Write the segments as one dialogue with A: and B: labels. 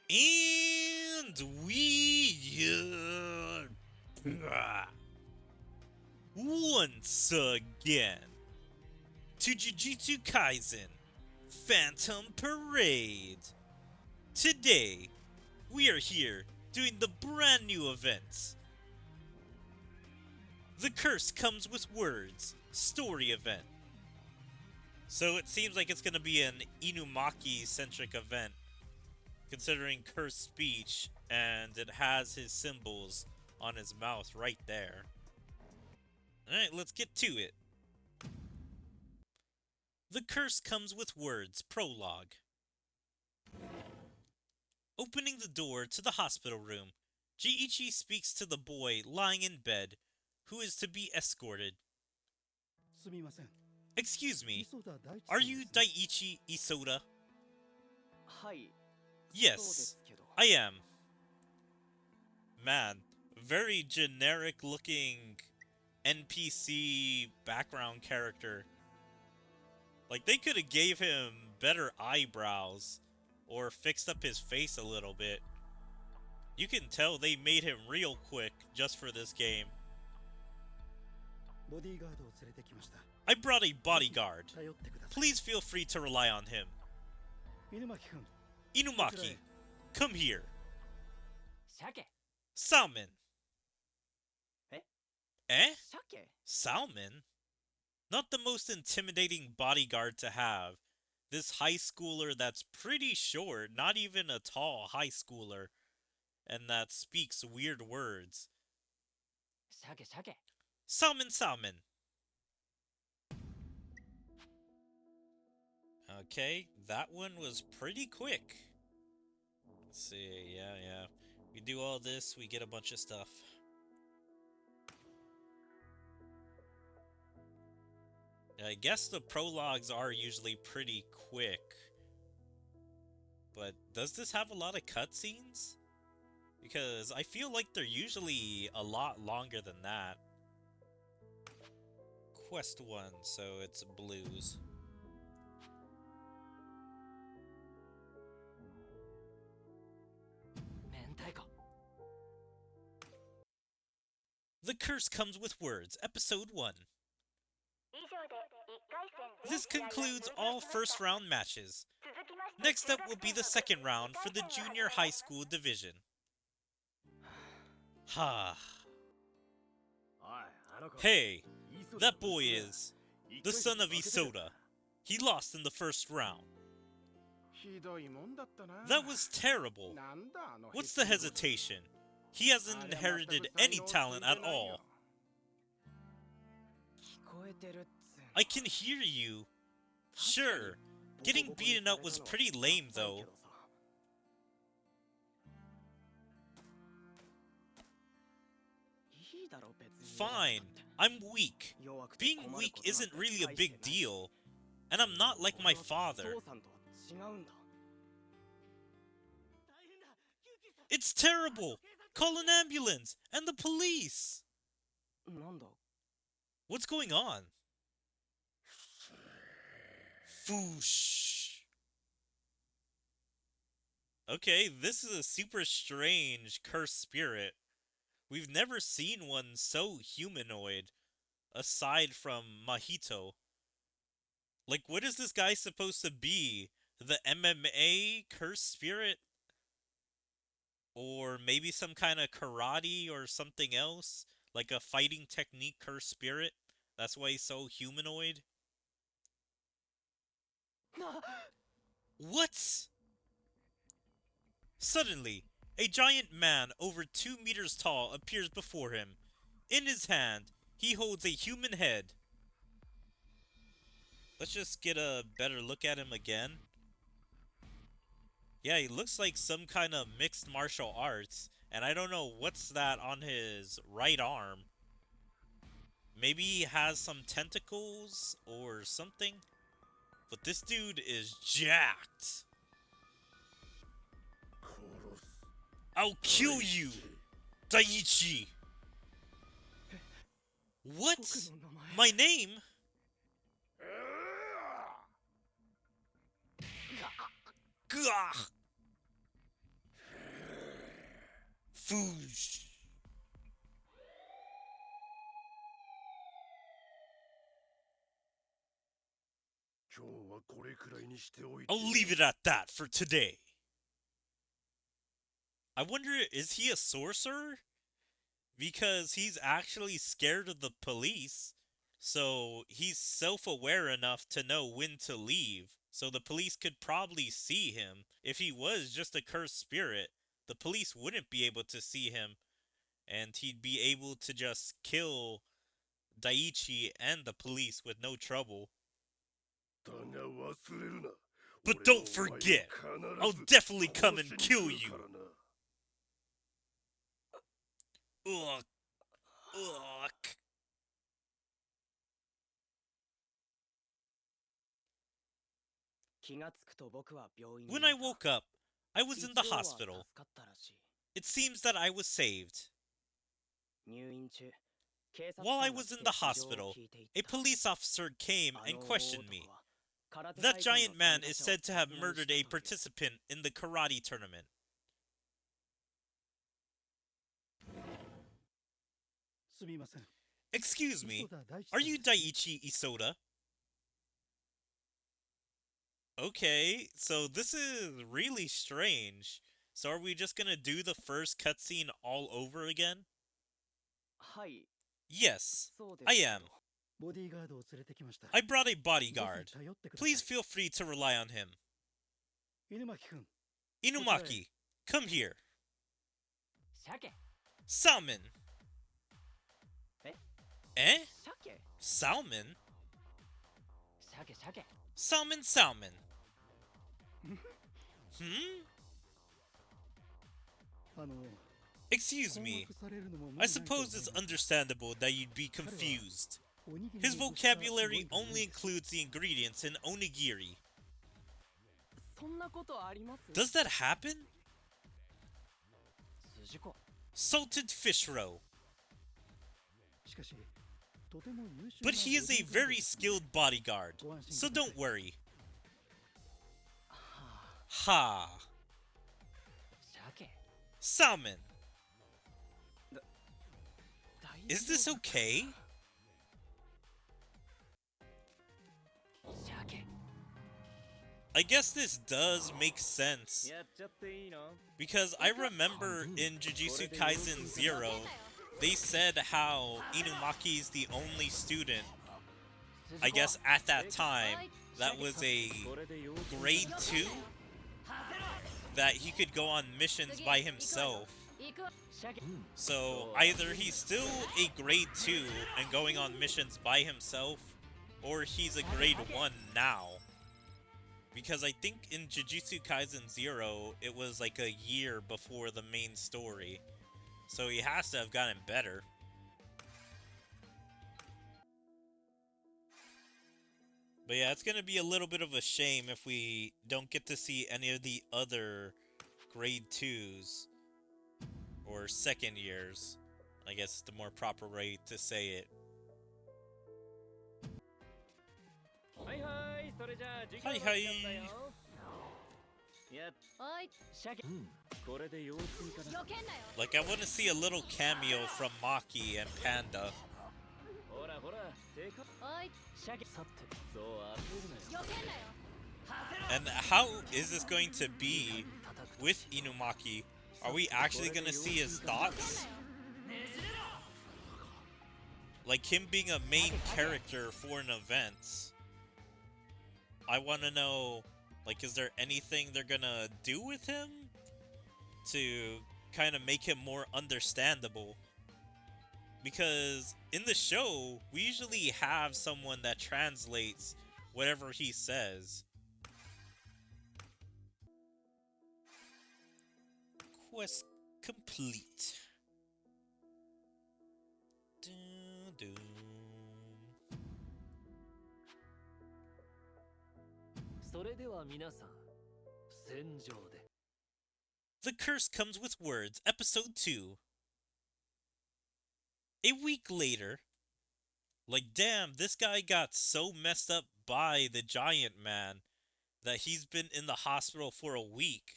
A: And once again to Jujutsu Kaisen Phantom Parade. Today, we are here doing the brand new events. The Curse Comes with Words story event. So it seems like it's going to be an Inumaki-centric event, considering cursed speech, and it has his symbols on his mouth right there. Alright, let's get to it. The Curse Comes with Words prologue. Opening the door to the hospital room, Jiichi speaks to the boy lying in bed, who is to be escorted. Excuse me, are you Daiichi Isoda? Yes, I am. Man, very generic looking NPC background character. Like, they could have gave him better eyebrows or fixed up his face a little bit. You can tell they made him real quick just for this game. I brought a bodyguard. Please feel free to rely on him. Inumaki, come here. Salmon. Eh? Salmon? Not the most intimidating bodyguard to have. This high schooler that's pretty short, not even a tall high schooler, and that speaks weird words. Salmon, salmon. Okay, that one was pretty quick. Let's see, yeah. We do all this, we get a bunch of stuff. I guess the prologues are usually pretty quick. But does this have a lot of cutscenes? Because I feel like they're usually a lot longer than that. Quest 1, so it's blues. The Curse Comes with Words, Episode 1. This concludes all first round matches. Next up will be the second round for the junior high school division. Ha. Hey, that boy is the son of Isoda. He lost in the first round. That was terrible. What's the hesitation? He hasn't inherited any talent at all. I can hear you. Sure, getting beaten up was pretty lame though. Fine, I'm weak. Being weak isn't really a big deal. And I'm not like my father. It's terrible! Call an ambulance! And the police! What's going on? Foosh. Okay, this is a super strange cursed spirit. We've never seen one so humanoid, aside from Mahito. Like, what is this guy supposed to be? The MMA cursed spirit? Or maybe some kind of karate or something else? Like a fighting technique cursed spirit? That's why he's so humanoid? What? Suddenly, a giant man over 2 meters tall appears before him. In his hand, he holds a human head. Let's just get a better look at him again. Yeah, he looks like some kind of mixed martial arts. And I don't know what's that on his right arm. Maybe he has some tentacles or something. But this dude is jacked. I'll kill you, Daiichi. What? My name? Gah! Foosh. I'll leave it at that for today. I wonder, is he a sorcerer? Because he's actually scared of the police, so he's self-aware enough to know when to leave. So the police could probably see him. If he was just a cursed spirit, the police wouldn't be able to see him, and he'd be able to just kill Daiichi and the police with no trouble. But don't forget, I'll definitely come and kill you. Ugh. Ugh. When I woke up, I was in the hospital. It seems that I was saved. While I was in the hospital, a police officer came and questioned me. That giant man is said to have murdered a participant in the karate tournament. Excuse me, are you Daiichi Isoda? Okay, so this is really strange. So are we just gonna do the first cutscene all over again? Yes, I am. I brought a bodyguard. Please feel free to rely on him. Inumaki, come here. Salmon. Eh? Salmon? Salmon. Excuse me. I suppose it's understandable that you'd be confused. His vocabulary only includes the ingredients in onigiri. Does that happen? Salted fish roe. But he is a very skilled bodyguard, so don't worry. Ha! Salmon! Is this okay? I guess this does make sense, because I remember in Jujutsu Kaisen 0, they said how Inumaki's the only student, I guess at that time, that was a grade 2, that he could go on missions by himself. So either he's still a grade 2 and going on missions by himself, or he's a grade 1 now. Because I think in Jujutsu Kaisen 0, it was like a year before the main story. So he has to have gotten better. But yeah, it's going to be a little bit of a shame if we don't get to see any of the other grade 2s. Or second years. I guess is the more proper way to say it. Hi. Like, I want to see a little cameo from Maki and Panda. And how is this going to be with Inumaki? Are we actually going to see his thoughts? Like him being a main character for an event. I want to know, like, is there anything they're going to do with him to kind of make him more understandable? Because in the show, we usually have someone that translates whatever he says. Quest complete. The Curse Comes with Words, Episode 2. A week later. Like, damn, this guy got so messed up by the giant man that he's been in the hospital for a week.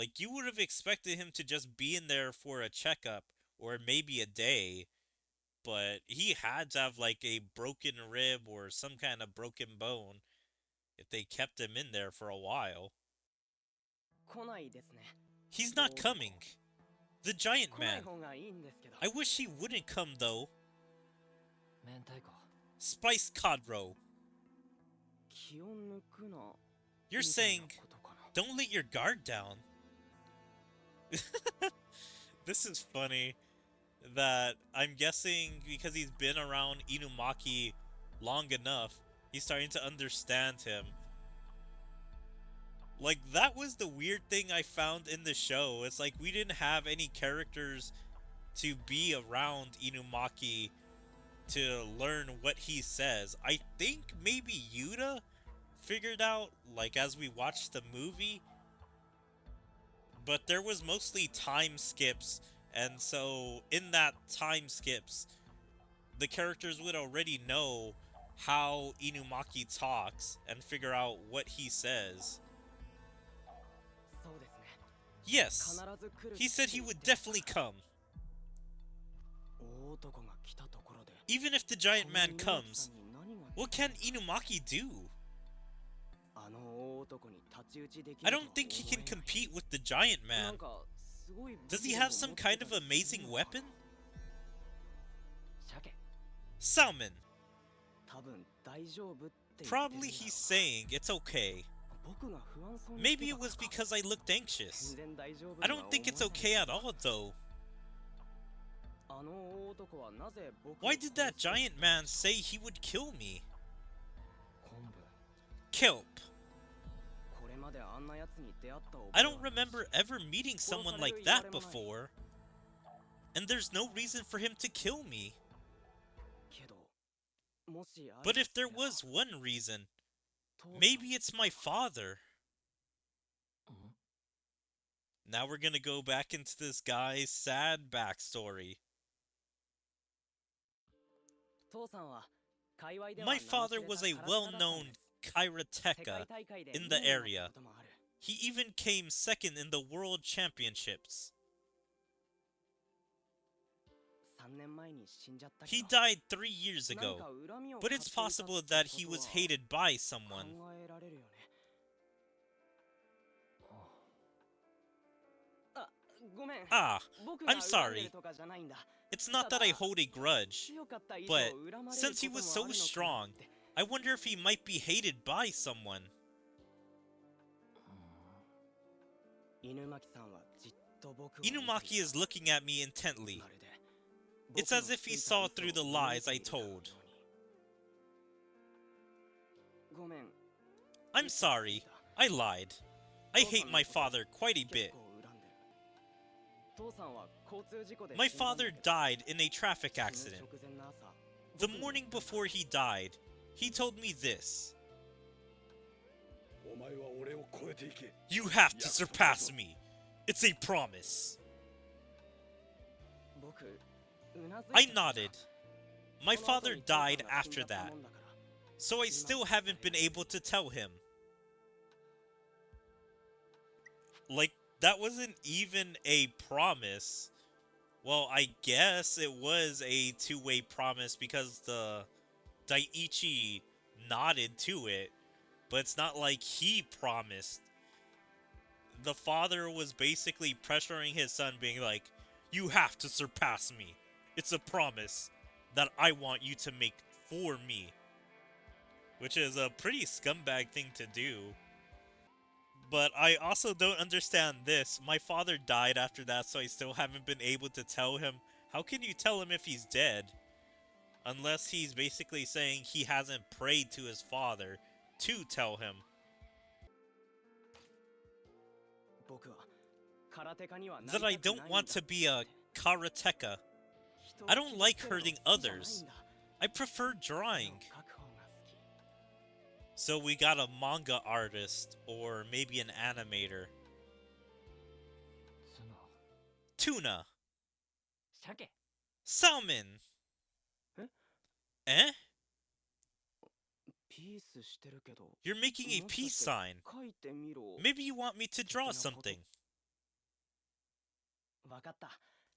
A: Like, you would have expected him to just be in there for a checkup or maybe a day, but he had to have, like, a broken rib or some kind of broken bone if they kept him in there for a while. He's not coming. The giant man. I wish he wouldn't come, though. Spiced cod roe. You're saying, don't let your guard down. This is funny that I'm guessing because he's been around Inumaki long enough, he's starting to understand him. Like, that was the weird thing I found in the show. It's like we didn't have any characters to be around Inumaki to learn what he says. I think maybe Yuta figured out, like, as we watched the movie, but there was mostly time skips, and so in that time skips, the characters would already know how Inumaki talks and figure out what he says. Yes, he said he would definitely come. Even if the giant man comes, what can Inumaki do? I don't think he can compete with the giant man. Does he have some kind of amazing weapon? Salmon. Probably he's saying it's okay. Maybe it was because I looked anxious. I don't think it's okay at all, though. Why did that giant man say he would kill me? Kelp. I don't remember ever meeting someone like that before. And there's no reason for him to kill me. But if there was one reason, maybe it's my father. Now we're gonna go back into this guy's sad backstory. My father was a well-known karateka in the area. He even came second in the World Championships. He died 3 years ago, but it's possible that he was hated by someone. Ah, I'm sorry. It's not that I hold a grudge, but since he was so strong, I wonder if he might be hated by someone. Inumaki is looking at me intently. It's as if he saw through the lies I told. I'm sorry, I lied. I hate my father quite a bit. My father died in a traffic accident. The morning before he died, he told me this. You have to surpass me. It's a promise. I nodded. My father died after that, so I still haven't been able to tell him. Like, that wasn't even a promise. Well, I guess it was a two-way promise because the Daiichi nodded to it, but it's not like he promised. The father was basically pressuring his son, being like, you have to surpass me. It's a promise that I want you to make for me. Which is a pretty scumbag thing to do. But I also don't understand this. My father died after that, so I still haven't been able to tell him. How can you tell him if he's dead? Unless he's basically saying he hasn't prayed to his father to tell him. That I don't want to be a karateka. I don't like hurting others. I prefer drawing. So we got a manga artist, or maybe an animator. Tuna. Salmon. Eh? You're making a peace sign. Maybe you want me to draw something.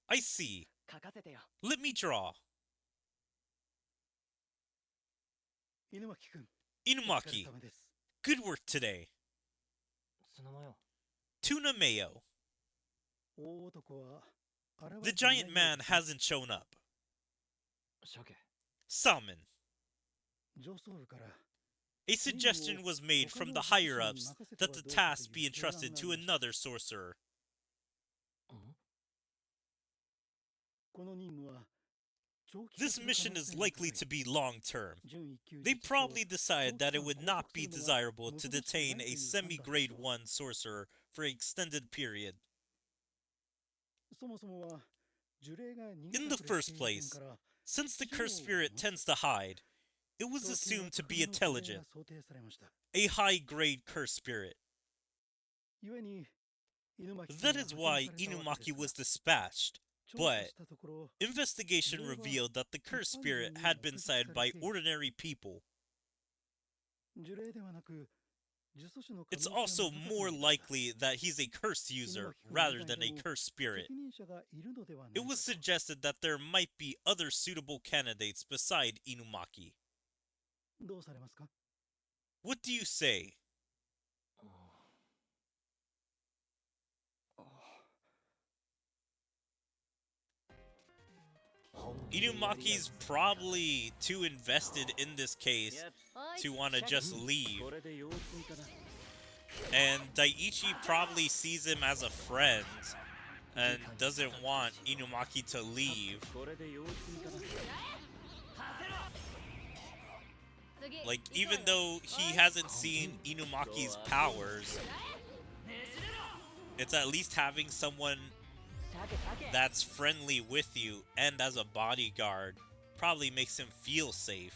A: I see. Let me draw. Inumaki, good work today. Tuna Mayo. The giant man hasn't shown up. Salmon. A suggestion was made from the higher-ups that the task be entrusted to another sorcerer. This mission is likely to be long-term. They probably decided that it would not be desirable to detain a semi-grade 1 sorcerer for an extended period. In the first place, since the cursed spirit tends to hide, it was assumed to be intelligent, a high-grade cursed spirit. That is why Inumaki was dispatched, but investigation revealed that the cursed spirit had been sighted by ordinary people. It's also more likely that he's a curse user rather than a cursed spirit. It was suggested that there might be other suitable candidates beside Inumaki. What do you say? Inumaki's probably too invested in this case to want to just leave. And Daiichi probably sees him as a friend and doesn't want Inumaki to leave. Like, even though he hasn't seen Inumaki's powers, it's at least having someone that's friendly with you and as a bodyguard probably makes him feel safe.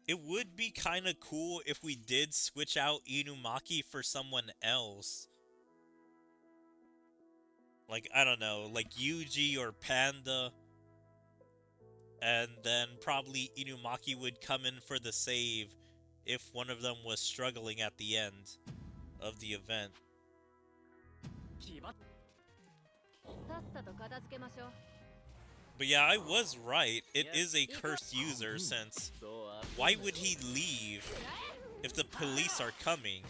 A: It would be kind of cool if we did switch out Inumaki for someone else. Like, I don't know, like Yuji or Panda. And then probably Inumaki would come in for the save if one of them was struggling at the end of the event. But yeah, I was right. It is a cursed user, since why would he leave if the police are coming?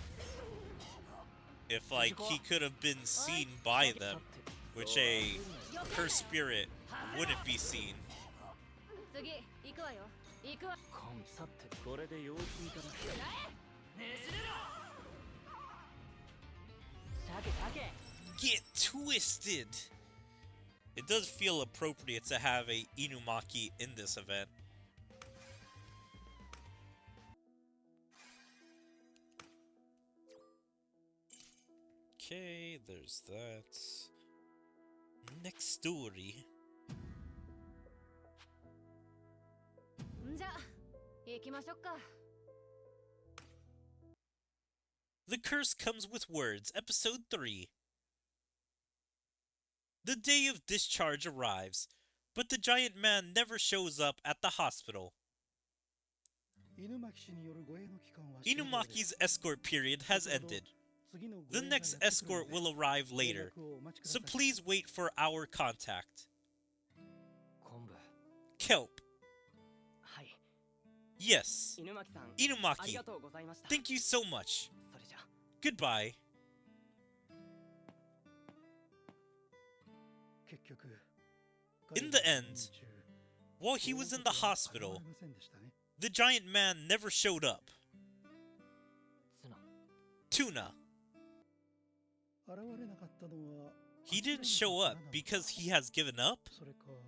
A: If, like, he could have been seen by them, which a cursed spirit wouldn't be seen. Get twisted! It does feel appropriate to have a Inumaki in this event. Okay, there's that. Next story. The Curse Comes with Words, Episode 3. The day of discharge arrives, but the giant man never shows up at the hospital. Inumaki's escort period has ended. The next escort will arrive later, so please wait for our contact. Kelp. Yes. Inumaki, thank you so much. Goodbye. In the end, while he was in the hospital, the giant man never showed up. Tuna. He didn't show up because he has given up?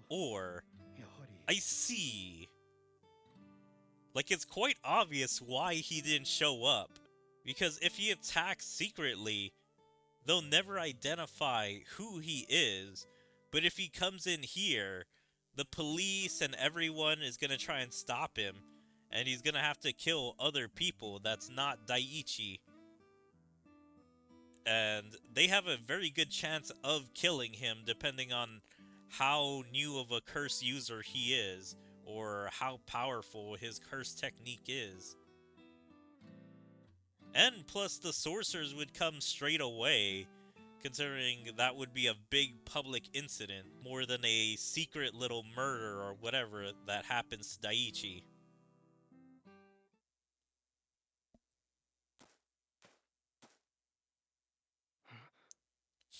A: Or, I see. Like, it's quite obvious why he didn't show up. Because if he attacks secretly, they'll never identify who he is. But if he comes in here, the police and everyone is going to try and stop him. And he's going to have to kill other people that's not Daiichi. And they have a very good chance of killing him depending on how new of a curse user he is. Or how powerful his curse technique is. And plus, the sorcerers would come straight away, considering that would be a big public incident, more than a secret little murder or whatever that happens to Daiichi.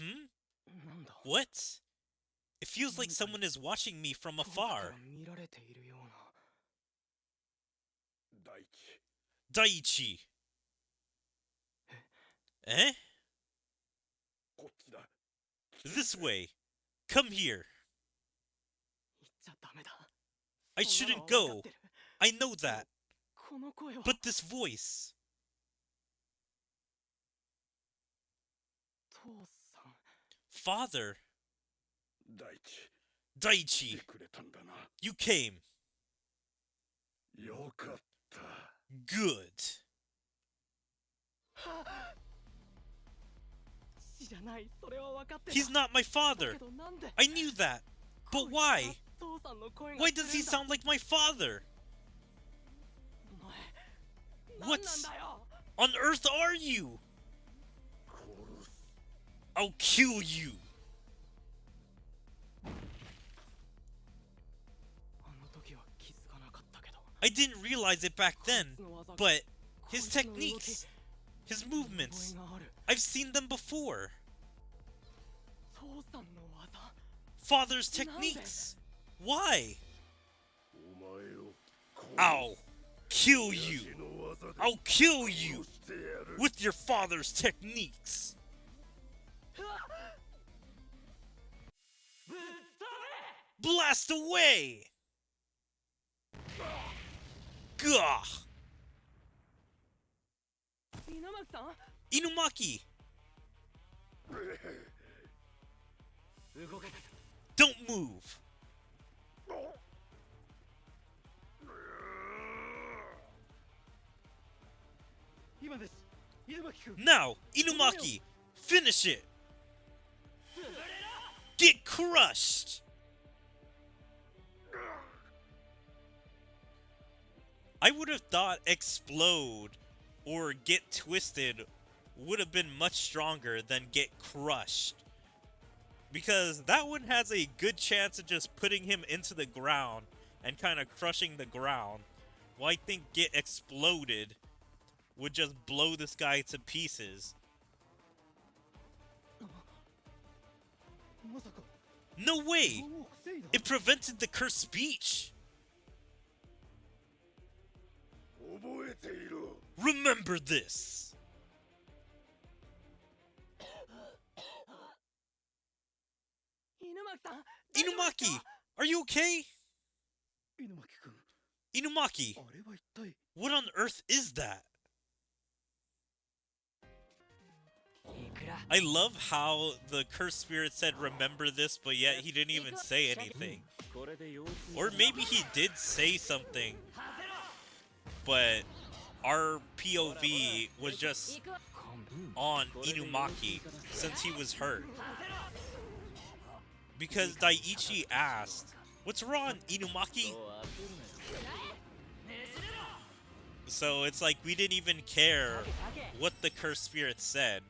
A: Hmm? What? It feels like someone is watching me from afar. Daiichi. Eh? This way. Come here. I shouldn't go. I know that. But this voice. Father. Daiichi. You came. Good. He's not my father. I knew that. But why? Why does he sound like my father? What on earth are you? I'll kill you. I didn't realize it back then, but his techniques, his movements, I've seen them before. Father's techniques. Why? I'll kill you. I'll kill you with your father's techniques. Blast away! Gah! Inumaki! Don't move! Now, Inumaki! Finish it! Get crushed! I would have thought explode or get twisted would have been much stronger than get crushed. Because that one has a good chance of just putting him into the ground and kind of crushing the ground. Well, I think get exploded would just blow this guy to pieces. No way! It prevented the cursed speech! Remember this! Inumaki! Are you okay? Inumaki! What on earth is that? I love how the cursed spirit said remember this, but yet he didn't even say anything. Or maybe he did say something, but our POV was just on Inumaki since he was hurt. Because Daiichi asked, "What's wrong, Inumaki?" So it's like we didn't even care what the cursed spirit said.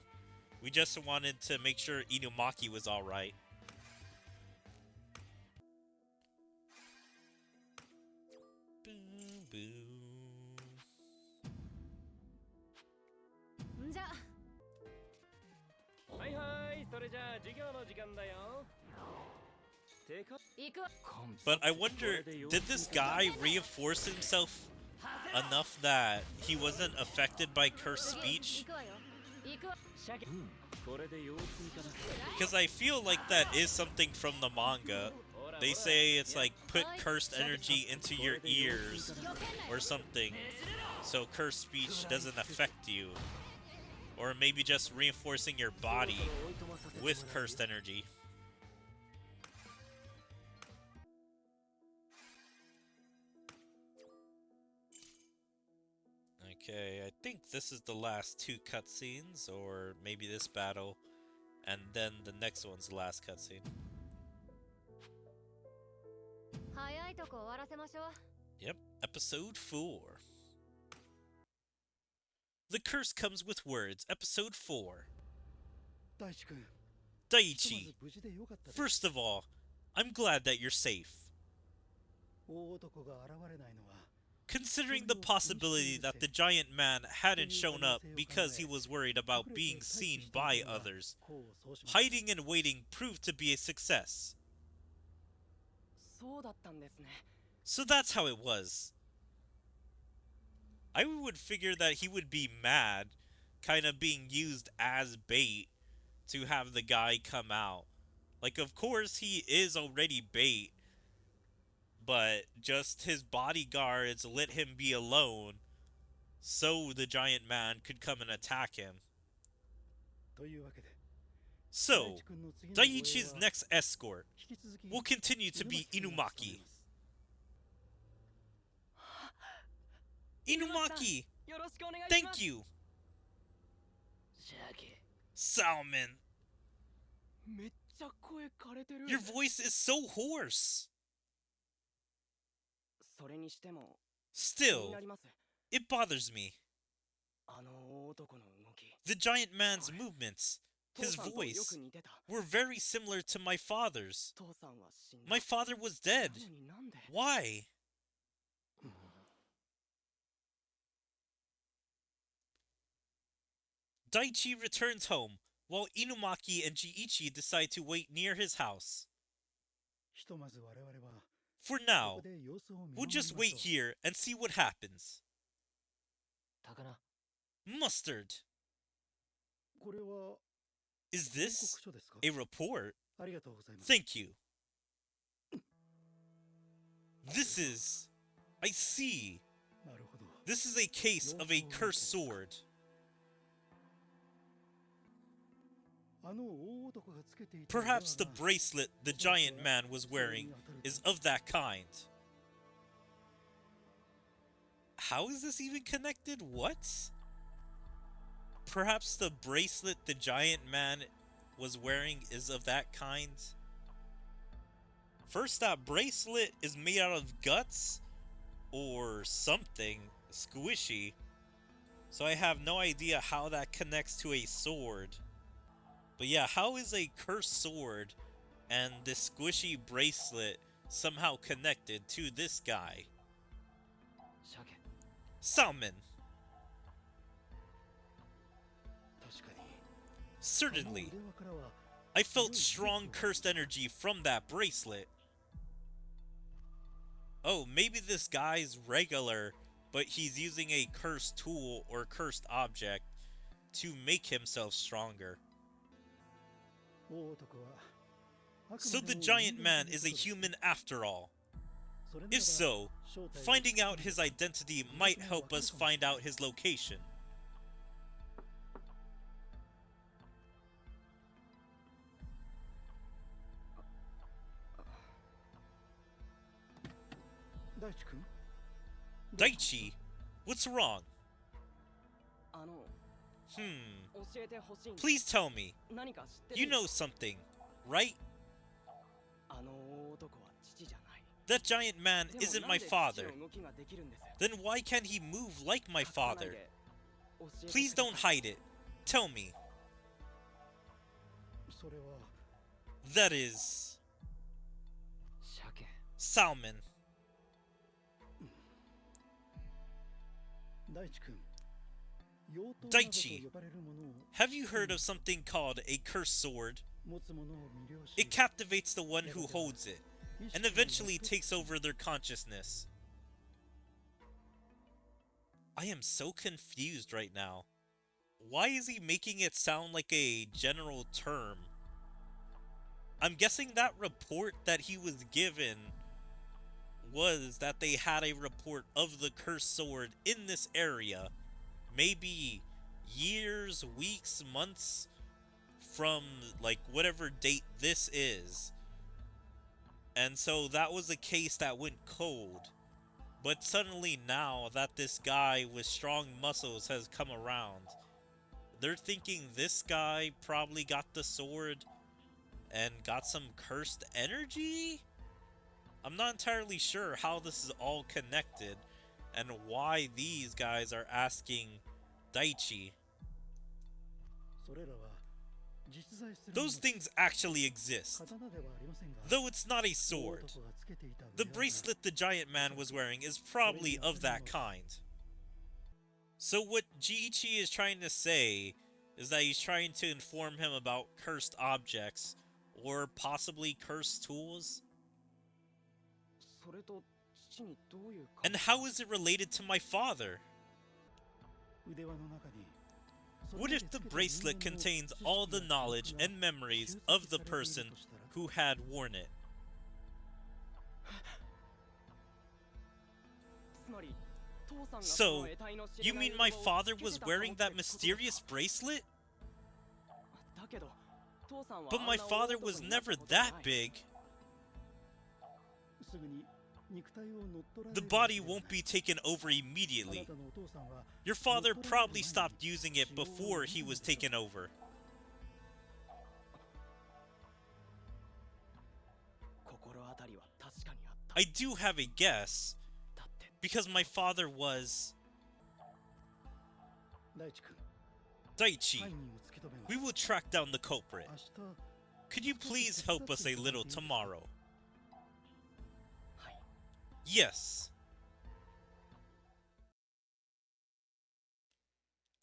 A: We just wanted to make sure Inumaki was alright. Boom, boom. But I wonder, did this guy reinforce himself enough that he wasn't affected by cursed speech? Because I feel like that is something from the manga. They say it's like, put cursed energy into your ears or something, so cursed speech doesn't affect you. Or maybe just reinforcing your body with cursed energy. Okay, I think this is the last two cutscenes, or maybe this battle, and then the next one's the last cutscene. Yep, episode 4. The Curse Comes with Words, Episode 4.
B: 大地君、
A: Daichi,
B: 無事でよかったです。
A: first of all, I'm glad that you're safe.
B: 大男が現れないのは
A: Considering the possibility that the giant man hadn't shown up because he was worried about being seen by others, hiding and waiting proved to be a success.
C: そうだったんですね。
A: So that's how it was. I would figure that he would be mad, kind of being used as bait to have the guy come out. Like, of course, he is already bait, but just his bodyguards let him be alone so the giant man could come and attack him.
B: というわけで
A: So,
B: 大地君
A: Daiichi's
B: の次の護衛は
A: next escort
B: 引き続き
A: will continue to be
B: 犬巻君が務め
A: Inumaki.
B: ます。
A: Inumaki!
C: よろしくお願いします。
A: Thank you!
C: 鮭、
A: Salmon!
C: めっちゃ声枯れてる。
A: Your voice is so hoarse!
C: それにしても気に
A: Still,
C: なります。
A: it bothers me.
C: あの大男の動き、
A: The giant man's movements,
C: 父
A: his
C: さんとよく
A: voice,
C: 似てた。
A: were very similar to my father's.
C: 父さんは死んだ。
A: My father was dead.
C: なのになんで？
A: Why? Daichi returns home, while Inumaki and Jiichi decide to wait near his house.
B: ひとまず我々は
A: For
B: こ
A: now,
B: こで様子を見
A: we'll
B: 守りま
A: just
B: しょ
A: wait
B: う。
A: here and see what happens.
C: 高菜、
A: Mustard.
B: これは
A: Is
B: 報
A: this
B: 告書ですか？
A: a report?
B: ありがとうございます。
A: Thank you. This is... I see.
B: なるほど。
A: This is a case of a cursed sword.
B: あの大男がつけていたのでは
A: Perhaps the
B: な
A: bracelet the giant man was wearing is of that kind. How is this even connected? What? Perhaps the bracelet the giant man was wearing is of that kind? First, that bracelet is made out of guts or something squishy, so I have no idea how that connects to a sword. But yeah, how is a cursed sword and this squishy bracelet somehow connected to this guy?
C: 鮭、
A: Salmon.
B: 確かに
A: Certainly.
B: あの腕輪からは
A: I felt strong cursed energy from that bracelet. Oh, maybe this guy's regular, but he's using a cursed tool or cursed object to make himself stronger.
B: 大男はあくま
A: So
B: で
A: the
B: も
A: giant
B: 人間
A: man
B: という
A: is a
B: ことです
A: human after all.
B: それならば
A: If so,
B: 正体を
A: finding
B: つか
A: out
B: め
A: his
B: ば
A: identity might help us find out his location.
B: 大地君
A: Daichi, what's wrong?
C: あの
A: Hmm,
C: 教えてほしいんです。
A: please tell me.
C: 何か知ってる
A: You
C: んです
A: know something, right?
C: あの大男は父じゃない。
A: That giant man
C: でも
A: isn't
C: な
A: my
C: んで父
A: father.
C: の動きができるんです？
A: Then why can't he move like my
C: 隠さない
A: father?
C: で教えて
A: Please
C: くだ
A: don't
C: さい。
A: hide it. Tell me.
B: それは
A: That is...
C: 鮭、
A: Salmon.
B: 大地君妖刀などと
A: 大地
B: 呼ばれるものを
A: Have you heard of something called a cursed sword?
B: 持つ者を魅了し
A: It captivates the one who holds it,
B: 意識
A: and
B: を
A: eventually
B: 乗っ取っ
A: takes over their consciousness. I am so confused right now. Why is he making it sound like a general term? I'm guessing that report that he was given was that they had a report of the cursed sword in this area. Maybe years, weeks, months from like whatever date this is. And so that was a case that went cold. But suddenly now that this guy with strong muscles has come around, they're thinking this guy probably got the sword and got some cursed energy? I'm not entirely sure how this is all connected and why these guys are asking Daichi.
B: それらは実在する
A: Those things actually exist,
B: 刀ではありませんが
A: though it's not a
B: 大
A: sword.
B: 男がつけていた
A: The
B: ウェアが
A: bracelet the giant man was wearing is probably of that kind. So what Jiichi is trying to say is that he's trying to inform him about cursed objects, or possibly cursed tools?
C: それと父にどういう関
A: And how is it related to my father?
B: 腕輪の中に
A: What if the bracelet contains all the knowledge and memories of the person who had worn it?
C: つまり父さんが
A: So,
C: の得体の知れ
A: you
C: ない
A: mean my
C: 腕輪を
A: father
C: つけて
A: was
C: たかも
A: wearing
C: って
A: that
C: ことですか
A: mysterious bracelet?
C: だけど父さんは
A: But my
C: あんな
A: father
C: 大男
A: was
C: になった
A: never
C: ことはな
A: that
C: い
A: big.
B: すぐに肉体を乗っ取られ
A: The
B: る
A: body won't be taken over immediately.
B: あなたのお父さんは
A: Your father probably stopped using it before he was taken over.
C: 心当たりは確かにあった
A: I do have a guess,
C: だって
A: because my father was
B: 大地君
A: Daichi.
B: 犯人を突き止めます
A: We will track down the culprit.
B: 明日
A: Could you please help us a little tomorrow?
C: はい
A: Yes.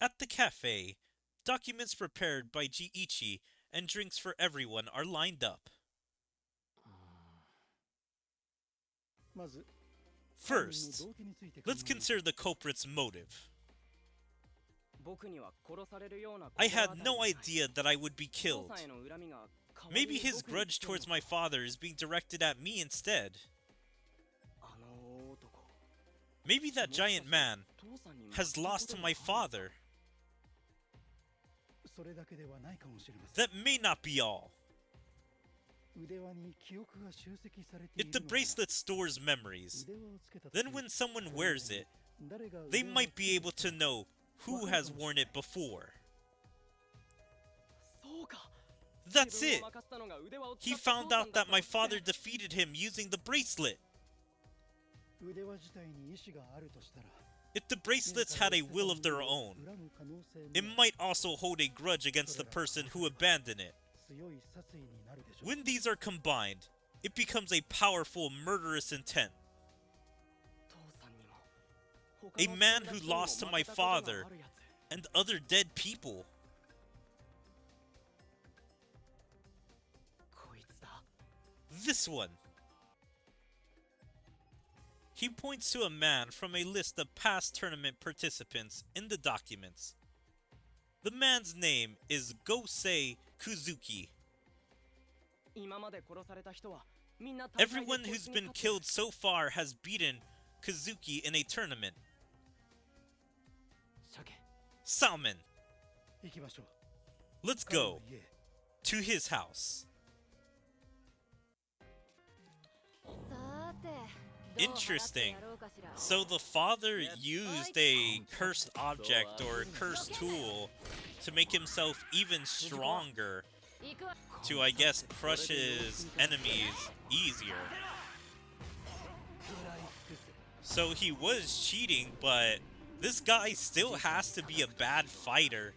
A: At the cafe, documents prepared by Jiichi and drinks for everyone are lined up.
B: まず
A: First,
B: 犯人の動機について考え
A: let's consider the culprit's motive.
C: 僕には殺されるような
A: I
C: 心
A: had
C: 当たり
A: no
C: はない
A: idea that I would be
C: 父
A: killed.
C: さんへの恨みが代わりに
A: Maybe his
C: 僕に
A: grudge
C: 来てる
A: towards my father is being directed at me instead.
C: あの大男
A: Maybe that giant man
C: 父さんに
A: has lost to my father.
B: それだけではないかもしれません
A: That may not be all.
B: 腕輪に記憶が集積されてい
A: If
B: る
A: the
B: のなら
A: bracelet stores memories,
B: 腕輪をつけた時
A: then when someone wears it,
B: 誰が
A: they
B: 腕輪を
A: might
B: つけ
A: be
B: て
A: able
B: いた
A: to know who has worn it before.
C: そうか
A: That's
C: 自分
A: it!
C: を任せたのが腕輪を
A: He
C: 使った
A: found
C: 父さん
A: out
C: だ
A: that
C: った
A: my
C: として
A: father defeated him using the bracelet.
B: 腕輪自体に意志があるとしたら
A: If the bracelets had a will of their own,
B: 恨む可能性
A: it
B: も
A: might also hold a grudge against the person who abandoned it.
B: 強い殺意になるでしょう
A: When these are combined, it becomes a powerful murderous intent.
C: 父さんにも
A: A
C: 他の
A: man
C: 友達
A: who
C: にも
A: lost to
C: 負
A: my
C: けたことがあ
A: father
C: るやつ
A: and other dead people.
C: こいつだ
A: This one. He points to a man from a list of past tournament participants in the documents. The man's name is Gosei Kuzuki.
C: 今まで殺された人はみんな大会で
A: Everyone
C: こい
A: who's
C: つに
A: been
C: 勝ってる
A: killed so far has beaten Kazuki in a tournament.
C: 鮭
A: Salmon,
B: 行きましょう
A: let's
B: 彼の
A: go
B: 家へ
A: to his house.
D: さて
A: Interesting. So the father used a cursed object or cursed tool to make himself even stronger, to, I guess, crush his enemies easier. So he was cheating, but this guy still has to be a bad fighter,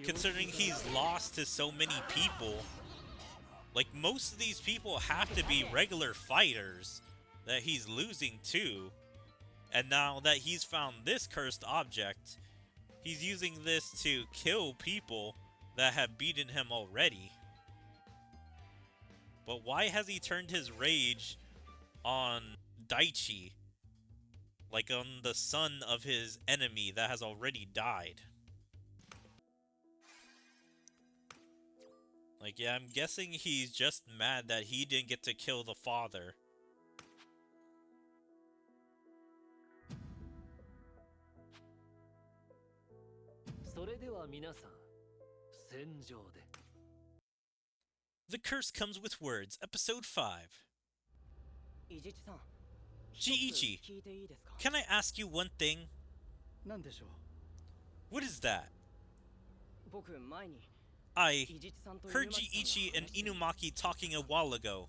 A: considering he's lost to so many people. Like, most of these people have to be regular fighters that he's losing to. And now that he's found this cursed object, he's using this to kill people that have beaten him already. But why has he turned his rage on Daichi? Like on the son of his enemy that has already died? Like, yeah, I'm guessing he's just mad that he didn't get to kill the father.
E: それでは皆さん、戦場で。
A: The Curse Comes with Words, Episode 5.
C: 伊地知さん
A: Jiichi,
C: 一つ聞いていいですか
A: can I ask you one thing?
B: 何でしょう
A: What is that?
C: 僕前に
A: I
C: 伊地知さんと
A: heard
C: 犬巻
A: Jiichi
C: さん
A: and
C: が話している
A: Inumaki talking a while ago.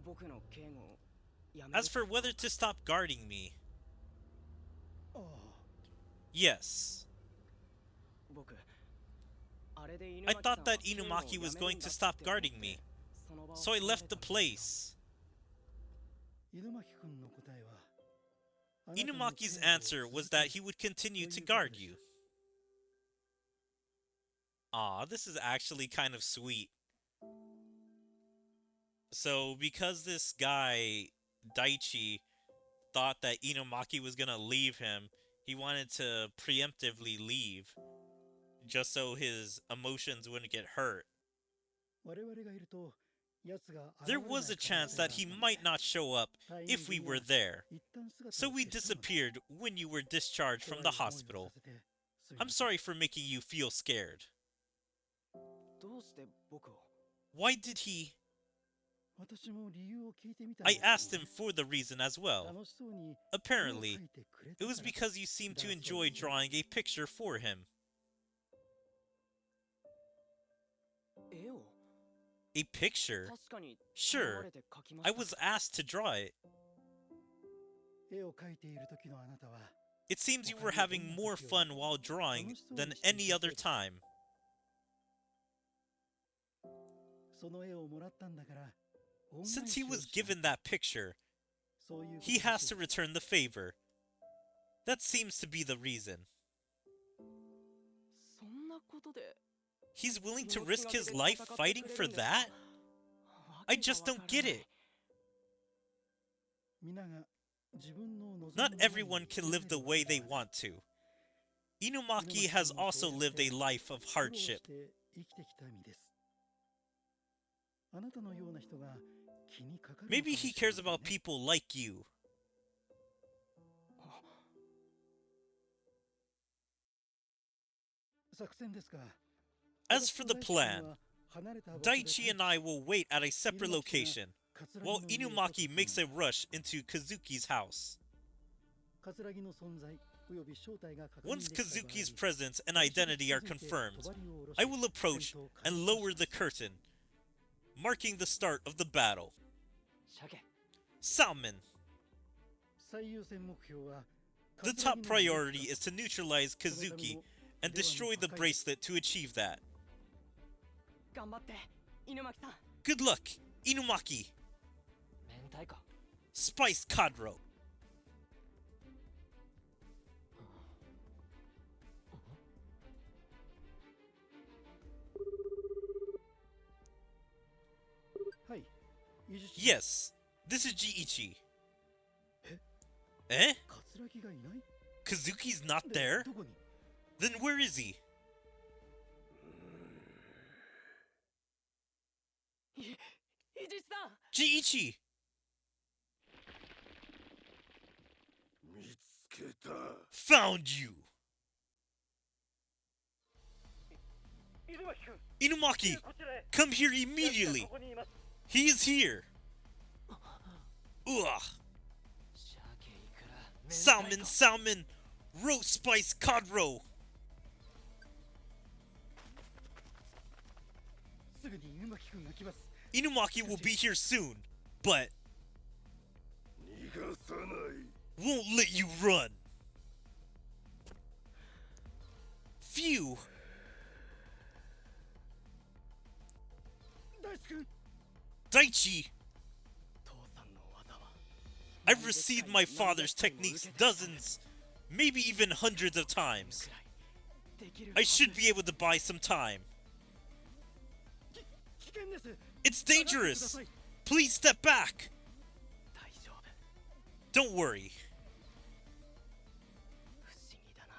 C: 僕の警護をやめる
A: As for whether to stop guarding me,
B: ああ
A: Yes.
C: 僕あれで
A: I thought that Inumaki was going to stop guarding me, so I left the place.
B: 犬巻君の答えは
A: Inumaki's answer was that he would continue to guard you. Aw, this is actually kind of sweet. So, because this guy, Daichi, thought that Inumaki was gonna leave him, he wanted to preemptively leave, just so his emotions wouldn't get hurt.
B: 我々がいると奴が
A: There was a chance that he might not show up if we were there, so we disappeared when you were discharged from the hospital. I'm sorry for making you feel scared.
C: どうして僕を
A: Why did he...
B: 私も理由を聞いてみた
A: I asked him for the reason as well.
B: 楽しそうに
A: Apparently,
B: 絵を描いてくれ
A: it
B: た
A: was
B: から
A: because you seemed to enjoy drawing a picture for him.
C: 絵を
A: A picture?
C: 確かに
A: Sure,
C: 頼まれて描きま
A: I
C: した
A: was asked to draw it.
B: 絵を描いている時のあなたは
A: It seems you were having more fun while drawing than any other time.
B: その絵をもらったんだから
A: Since he was given that picture,
B: そういうこと
A: he
B: でしょ
A: has to return the favor. That seems to be the reason.
C: そんなことで
A: He's willing to risk his life fighting for that? I just don't get it.
B: 皆が自分の望む
A: Not
B: ままに
A: everyone can live the way they want to. Inumaki has also lived a life of
B: 苦労
A: hardship.
B: して生きてきた身ですあなたのような人が気にかかるのかも
A: Maybe
B: し
A: he
B: れ
A: cares
B: ない
A: about
B: ね
A: people like you.
B: 作戦ですか
A: As for the
B: 私と大地
A: plan,
B: 君は離れた場所で
A: Daichi and I will wait at a separate location,
B: 桂木
A: while
B: の家へと
A: Inumaki
B: 進む
A: makes a rush into Kazuki's house.
B: 桂木の存在および正体が確認
A: Once
B: できた場合
A: Kazuki's presence and identity are confirmed, I will approach and lower the curtain, marking the start of the battle.
C: 鮭
A: Salmon,
B: 最優先目標は
A: the
B: 桂
A: top
B: 木の家
A: priority is to neutralize Kazuki and destroy the bracelet to achieve that.
C: 頑張って犬巻さん
A: Good luck, Inumaki.
E: 明太子
A: Spice Kadro.
B: はい伊豆市
A: Yes, this is Jiichi.
B: え
A: Eh?
B: 桂木がいない
A: Kazuki's not
B: で
A: there?
B: どこに
A: Then where is he?
C: 伊地さん
A: Jiichi!
F: 見つけた。
A: Found you!
C: 犬巻くん
A: Inumaki,
C: こちらへ
A: come here immediately!
C: ここにいます
A: He is here! Ugh!
E: 鮭いくら明太
A: Salmon,
E: 子
A: salmon! Roast spice Kadro!
B: すぐに犬巻君が来ます
A: Inumaki will be here soon, but
F: 逃がさない。
A: won't let you run! Phew!
B: 大地君
A: Daichi!
C: 父さんの技は
A: I've received my father's techniques dozens, maybe even hundreds of times.
C: できる
A: I should be able to buy some time.
B: 危険です
A: It's
B: 下がってくだ
A: dangerous!
B: さい
A: Please step back!
C: 大丈夫
A: Don't worry.
C: 不思議だな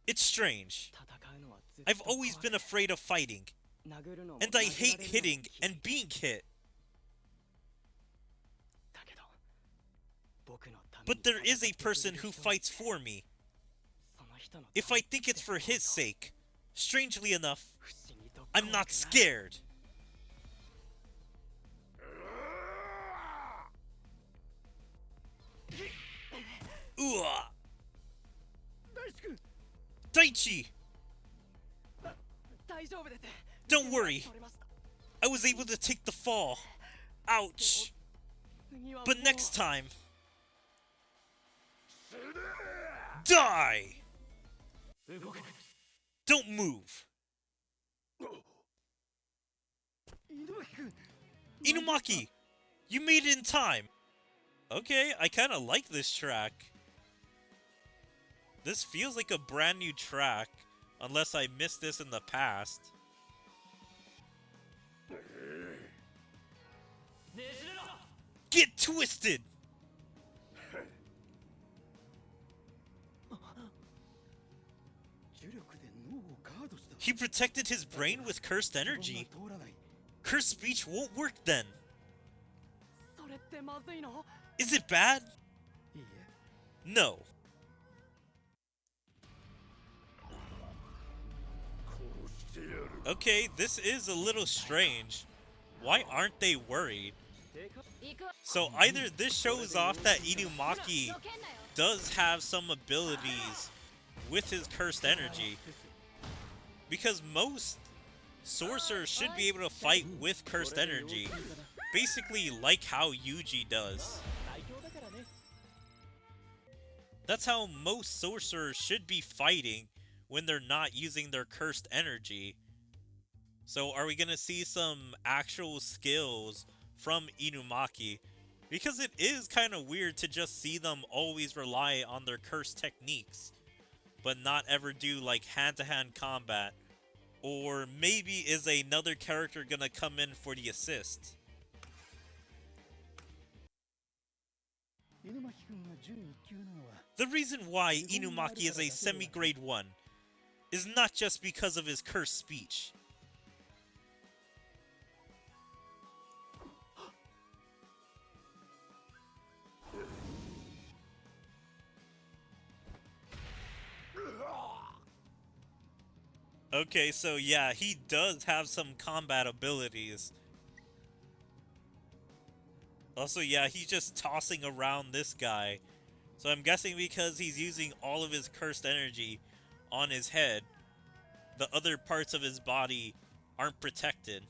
A: It's strange.
C: 戦うのはずっと
A: I've always been afraid of fighting,
C: 殴るのも
A: and I
C: 殴られ
A: hate
C: るのも
A: hitting
C: 嫌い
A: and being hit.
C: だけど僕のために
A: But there is
C: 戦
A: a
C: ってくれ
A: person
C: る
A: who
C: 人がいて
A: fights for me.
C: その人の
A: If
C: ため
A: I think it's for
C: って
A: his
C: 思うと
A: sake, strangely enough,
C: 不思議と
A: I'm
C: 怖
A: not
C: くなる
A: scared. Ugh!
B: 大地君
A: Daichi!
C: 大丈夫です
A: Don't worry.
C: 取れました
A: I was able to take the fall. Ouch.
C: 次は
A: But
C: もう
A: next time, die!
E: 動け。
A: Don't move!
B: 井戸脇君
A: Inumaki! You made it in time! Okay, I kinda like this track. This feels like a brand new track, unless I missed this in the past.
E: ねじれろ。
A: Get twisted!
B: 重力で脳をガードした
A: He protected his brain with cursed
B: 自分
A: energy.
B: が通らない
A: Cursed speech won't work then.
C: それってまずいの？
A: Is it bad?
B: いいえ
A: No.
F: 殺してやる
A: Okay, this is a little strange. Why aren't they worried?
D: 行くわ
A: So either this shows off that Inumaki
D: どけんなよ
A: does have some abilities with his cursed energy. Because most sorcerers should be able to fight with cursed energy. Basically like how Yuji does.
C: 最強だからね。
A: That's how most sorcerers should be fighting when they're not using their cursed energy. So are we gonna see some actual skills from Inumaki? Because it is kind of weird to just see them always rely on their cursed techniques, but not ever do like hand-to-hand combat. Or maybe is another character gonna come in for the assist?
B: 井戸巻君が準1級なのは
A: The reason why Inumaki is a semi-grade 1 is not just because of his cursed speech. Okay, so yeah, he does have some combat abilities. Also, yeah, he's just tossing around this guy. So I'm guessing because he's using all of his cursed energy on his head, the other parts of his body aren't protected.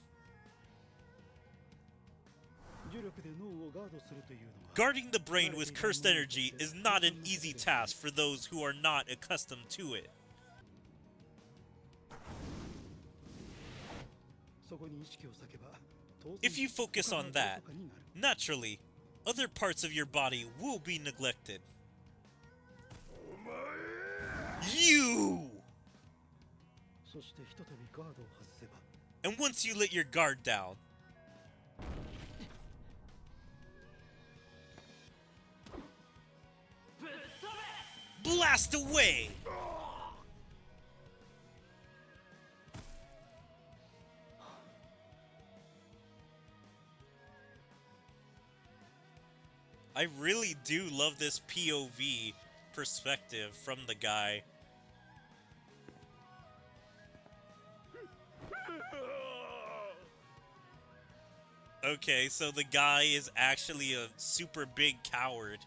B: 重力で脳をガードするというのは
A: Guarding the brain with cursed energy is not an easy task for those who are not accustomed to it.
B: そこに意識を割けば当然
A: If you focus
B: 他の
A: on that,
B: ことになる
A: naturally, other parts of your body will be neglected.
F: お前
A: You!
B: そしてひとたびガードを外せば
A: And once you let your guard down, blast away! I really do love this POV perspective from the guy. Okay, so the guy is actually a super big coward.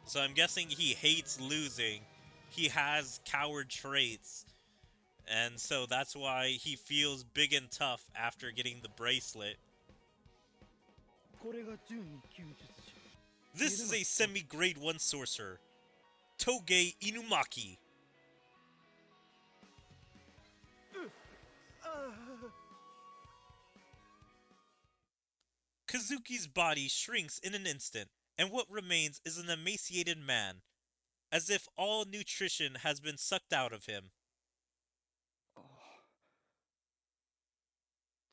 A: So I'm guessing he hates losing. He has coward traits. And so that's why he feels big and tough after getting the bracelet.
B: これが準1級術師
A: This is a semi-grade 1 sorcerer, Toge Inumaki. Kazuki's body shrinks in an instant, and what remains is an emaciated man, as if all nutrition has been sucked out of him.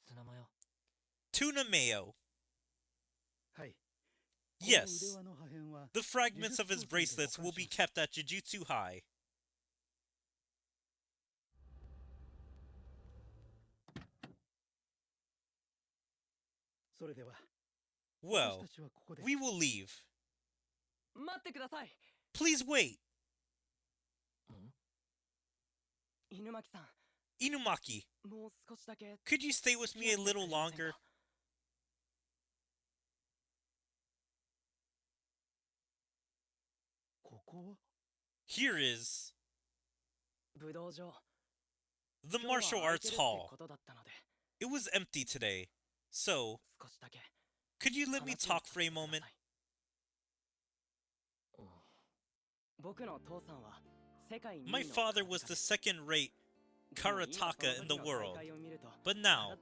E: ツナマヨ。
A: Tuna Mayo.
B: はい
A: Yes,
B: この腕輪の破片は
A: the fragments of his bracelets will be kept at Jujutsu High.
B: それでは
A: Well,
B: 私たちはここで
A: we will leave.
C: 待ってください。
A: Please wait.
C: 犬巻さん、
A: Inumaki,
C: もう少しだけ
A: could you stay with me a little longer?
B: ここは
A: Here is
C: 武道場。
A: the
C: 今日
A: martial
C: は空いて
A: arts
C: るって
A: hall.
C: ことだったので、
A: It was empty today. So,
C: 少しだけ
A: could you let me
C: 話を
A: talk
C: さ
A: for a
C: せてくだ
A: moment?
C: さい。僕の父さんは
A: My father was the second-rate karateka in the world. But now,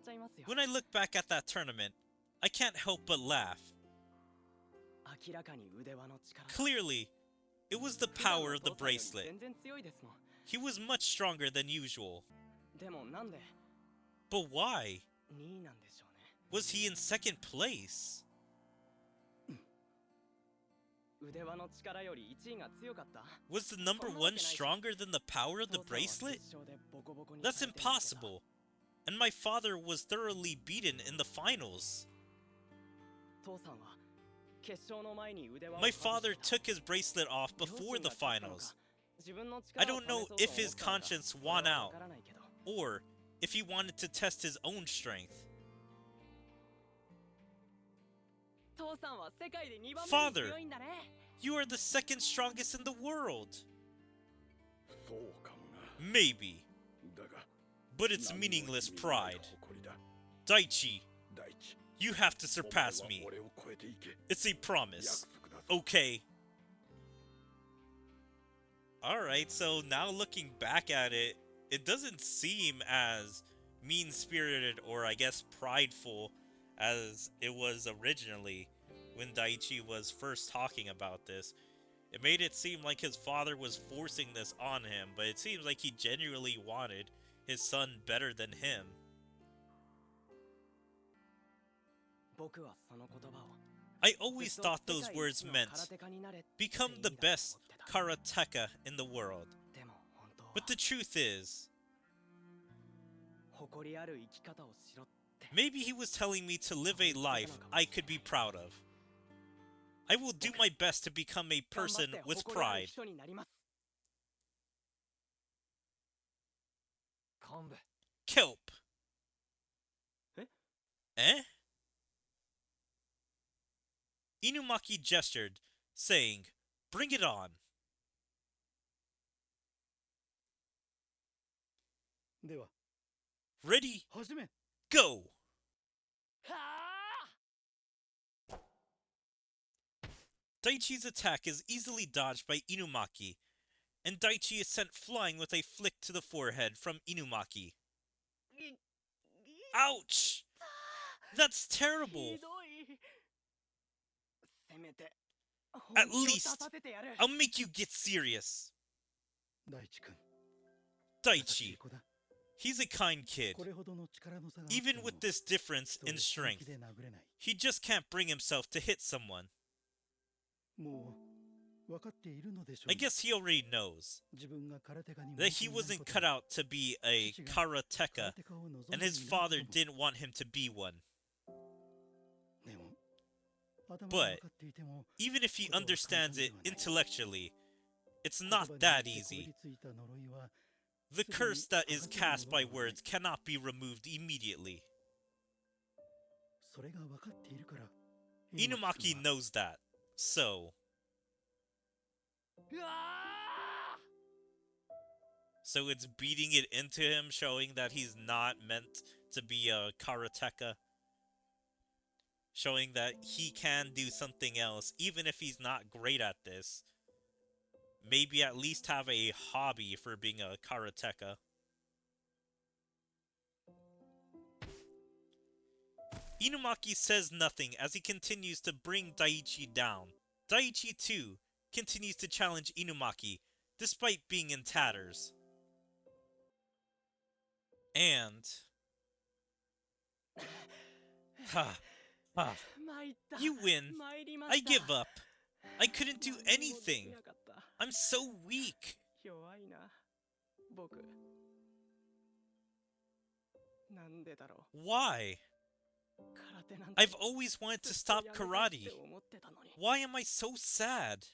A: when I look back at that tournament, I can't help but laugh. Clearly, it was the power of the bracelet. He was much stronger than usual. But why? Was he in second place? Was the number one stronger than the power of the bracelet? That's impossible. And my father was thoroughly beaten in the finals. My father took his bracelet off before the finals. I don't know if his conscience won out, or if he wanted to test his own strength. Father, you are the second strongest in the world. Maybe. But it's meaningless pride. Daichi, you have to surpass me. It's a promise. Okay. Alright, so now looking back at it, it doesn't seem as mean-spirited or I guess prideful as it was originally when Daichi was first talking about this. It made it seem like his father was forcing this on him, but it seems like he genuinely wanted his son better than him. I always thought those words meant, become the best karateka in the world. But the truth is, maybe he was telling me to live a life I could be proud of. I will do my best to become a person with pride. Kelp. Eh? Inumaki gestured, saying, "Bring it on." Ready? Go! Daichi's attack is easily dodged by Inumaki, and Daichi is sent flying with a flick to the forehead from Inumaki. Ouch! That's terrible! At least, I'll make you get serious. Daichi. He's a kind kid. Even with this difference in strength, he just can't bring himself to hit someone. I guess he already knows that he wasn't cut out to be a karateka, and his father didn't want him to be one. But, even if he understands it intellectually, it's not that easy. The curse that is cast by words cannot be removed immediately. Inumaki knows that, so it's beating it into him, showing that he's not meant to be a karateka. Showing that he can do something else, even if he's not great at this. Maybe at least have a hobby for being a karateka. Inumaki says nothing as he continues to bring Daichi down. Daichi, too, continues to challenge Inumaki, despite being in tatters. And... You win. I give up. I couldn't do anything. I'm so weak. Why? I've always wanted to stop karate. Why am I so sad?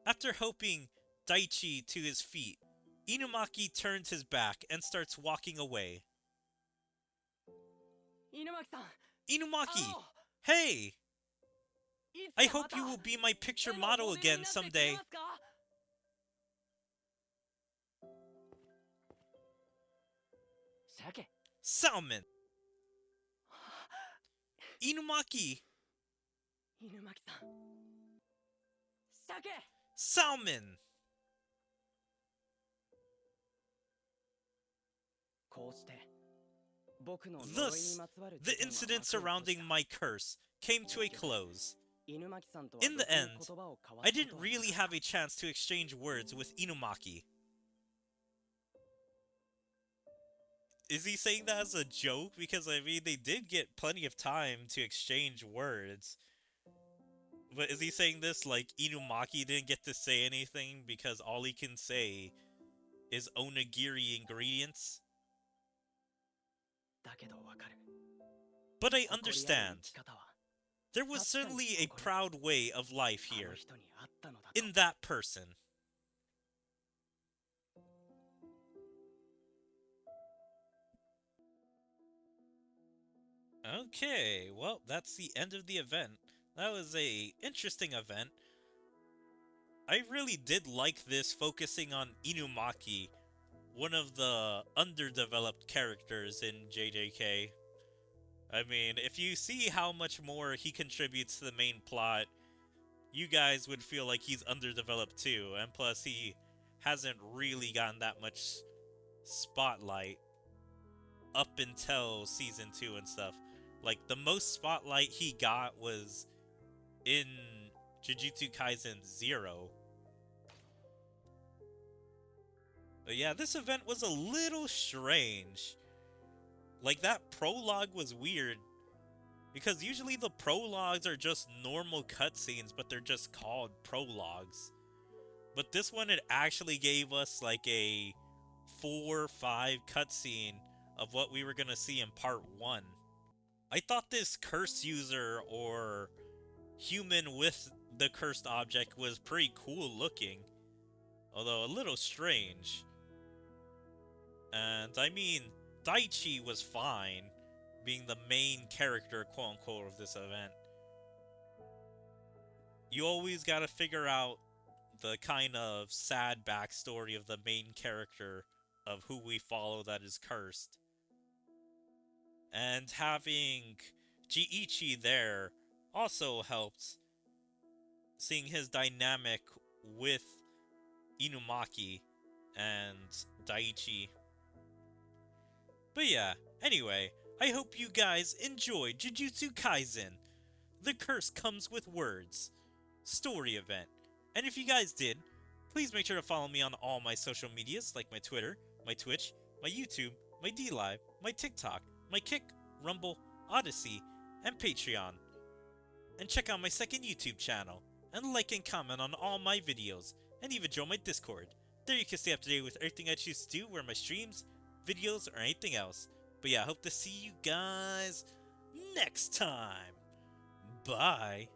A: After helping Daichi to his feet, Inumaki turns his back and starts walking away. Inumaki! Hey! I hope you will be my picture model again someday.
C: 鮭
A: Salmon. Inumaki.
C: 犬巻さん鮭
A: Salmon.
C: こうして僕の呪いに
A: Thus,
C: まつわる
A: the
C: 事件は
A: incident
C: 幕を閉
A: surrounding
C: じた
A: my curse came to a close.
C: 犬巻さんとは
A: In the
C: ろくに
A: end,
C: 言葉を交わ
A: I
C: すこと
A: didn't
C: は
A: really
C: なかっ
A: have a chance to exchange words with Inumaki. Is he saying that as a joke? Because, I mean, they did get plenty of time to exchange words. But is he saying this like Inumaki didn't get to say anything because all he can say is onigiri ingredients?
C: ただけどわかる
A: But I
C: 誇りある
A: understand.
C: 生き方は
A: There was certainly a proud way of life
C: あの
A: here,
C: 人にあったのだと
A: in that person. Okay, well, that's the end of the event. That was a interesting event. I really did like this, focusing on Inumaki, one of the underdeveloped characters in JJK. I mean, if you see how much more he contributes to the main plot, you guys would feel like he's underdeveloped too, and plus he hasn't really gotten that much spotlight up until Season 2 and stuff. Like, the most spotlight he got was in Jujutsu Kaisen 0. But yeah, this event was a little strange. Like, that prologue was weird, because usually the prologues are just normal cutscenes, but they're just called prologues. But this one, it actually gave us like a 4 or 5 cutscene of what we were gonna see in part 1. I thought this curse user, or human with the cursed object, was pretty cool looking, although a little strange. And I mean, Daichi was fine, being the main character, quote-unquote, of this event. You always gotta figure out the kind of sad backstory of the main character of who we follow that is cursed. And having Jiichi there also helped, seeing his dynamic with Inumaki and Daichi. But yeah, anyway, I hope you guys enjoyed Jujutsu Kaisen, The Curse Comes with Words story event. And if you guys did, please make sure to follow me on all my social medias, like my Twitter, my Twitch, my YouTube, my DLive, my TikTok, my Kick, Rumble, Odyssey, and Patreon. And check out my second YouTube channel, and like and comment on all my videos, and even join my Discord. There you can stay up to date with everything I choose to do, where my streams, videos, or anything else. But yeah, I hope to see you guys next time. Bye.